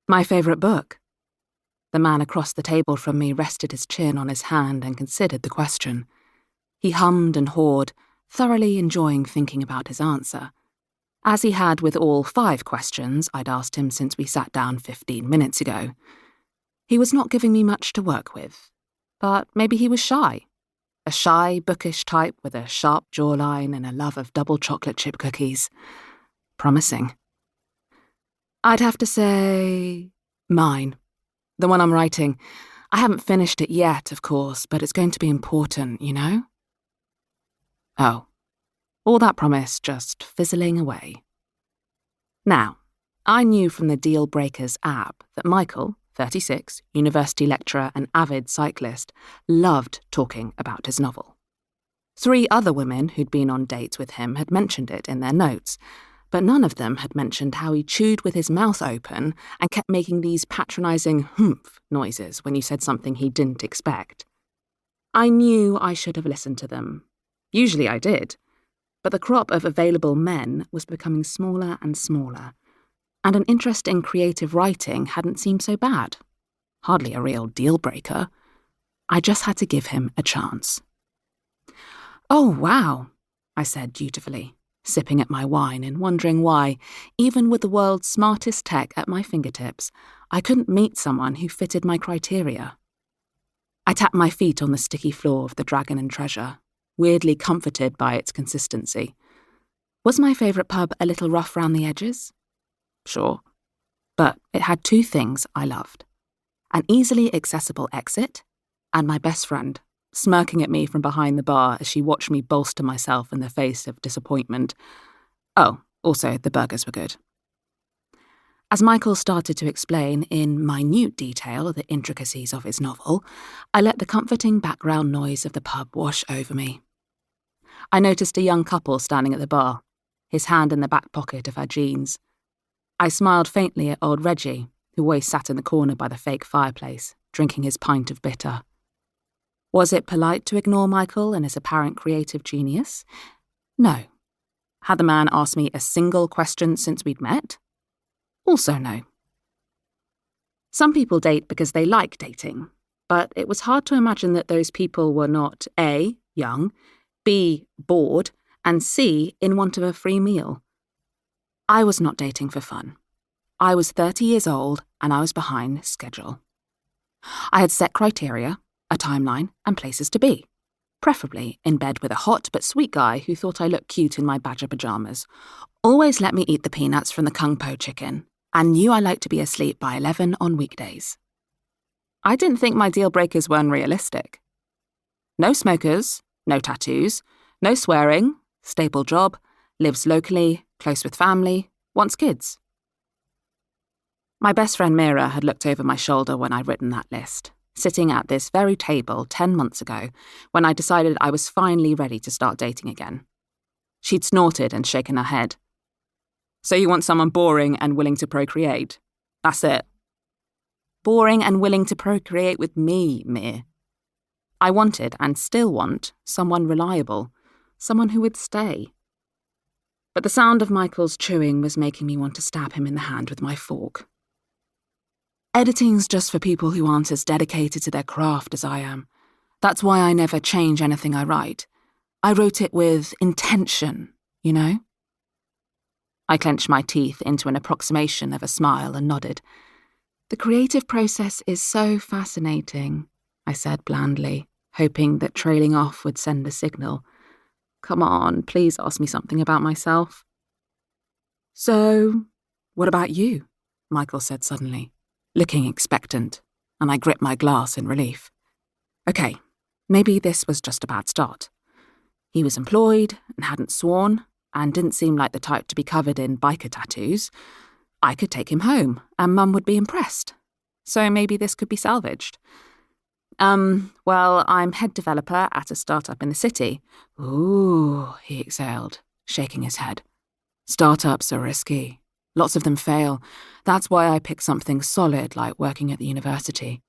My favourite book. The man across the table from me rested his chin on his hand and considered the question. He hummed and hawed, thoroughly enjoying thinking about his answer, as he had with all 5 questions I'd asked him since we sat down 15 minutes ago. He was not giving me much to work with, but maybe he was shy. A shy, bookish type with a sharp jawline and a love of double chocolate chip cookies. Promising. I'd have to say mine. The one I'm writing. I haven't finished it yet, of course, but it's going to be important, you know? Oh, all that promise just fizzling away. Now, I knew from the Dealbreakers app that Michael, 36, university lecturer and avid cyclist, loved talking about his novel. 3 other women who'd been on dates with him had mentioned it in their notes, but none of them had mentioned how he chewed with his mouth open and kept making these patronising humph noises when you said something he didn't expect. I knew I should have listened to them. Usually I did, but the crop of available men was becoming smaller and smaller, and an interest in creative writing hadn't seemed so bad. Hardly a real deal-breaker. I just had to give him a chance. "Oh, wow," I said dutifully, sipping at my wine and wondering why, even with the world's smartest tech at my fingertips, I couldn't meet someone who fitted my criteria. I tapped my feet on the sticky floor of the Dragon and Treasure, weirdly comforted by its consistency. Was my favourite pub a little rough round the edges? Sure. But it had 2 things I loved. An easily accessible exit, and my best friend, smirking at me from behind the bar as she watched me bolster myself in the face of disappointment. Oh, also the burgers were good. As Michael started to explain in minute detail the intricacies of his novel, I let the comforting background noise of the pub wash over me. I noticed a young couple standing at the bar, his hand in the back pocket of her jeans. I smiled faintly at old Reggie, who always sat in the corner by the fake fireplace, drinking his pint of bitter. Was it polite to ignore Michael and his apparent creative genius? No. Had the man asked me a single question since we'd met? Also no. Some people date because they like dating, but it was hard to imagine that those people were not A, young, B, bored, and C, in want of a free meal. I was not dating for fun. I was 30 years old and I was behind schedule. I had set criteria, a timeline, and places to be. Preferably in bed with a hot but sweet guy who thought I looked cute in my badger pyjamas, always let me eat the peanuts from the kung po chicken, and knew I liked to be asleep by 11 on weekdays. I didn't think my deal breakers were unrealistic. No smokers, no tattoos, no swearing, stable job, lives locally, close with family, wants kids. My best friend Mira had looked over my shoulder when I'd written that list, sitting at this very table 10 months ago when I decided I was finally ready to start dating again. She'd snorted and shaken her head. "So you want someone boring and willing to procreate? That's it." Boring and willing to procreate with me, Mir. I wanted, and still want, someone reliable, someone who would stay. But the sound of Michael's chewing was making me want to stab him in the hand with my fork. Editing's just for people who aren't as dedicated to their craft as I am. That's why I never change anything I write. I wrote it with intention, you know? I clenched my teeth into an approximation of a smile and nodded. "The creative process is so fascinating," I said blandly, hoping that trailing off would send a signal. "Come on, please ask me something about myself." "So, what about you?" Michael said suddenly, looking expectant, and I gripped my glass in relief. Okay, maybe this was just a bad start. He was employed and hadn't sworn, and didn't seem like the type to be covered in biker tattoos. I could take him home, and Mum would be impressed. So maybe this could be salvaged. Well, I'm head developer at a startup in the city." "Ooh," he exhaled, shaking his head. "Startups are risky. Lots of them fail. That's why I picked something solid like working at the university.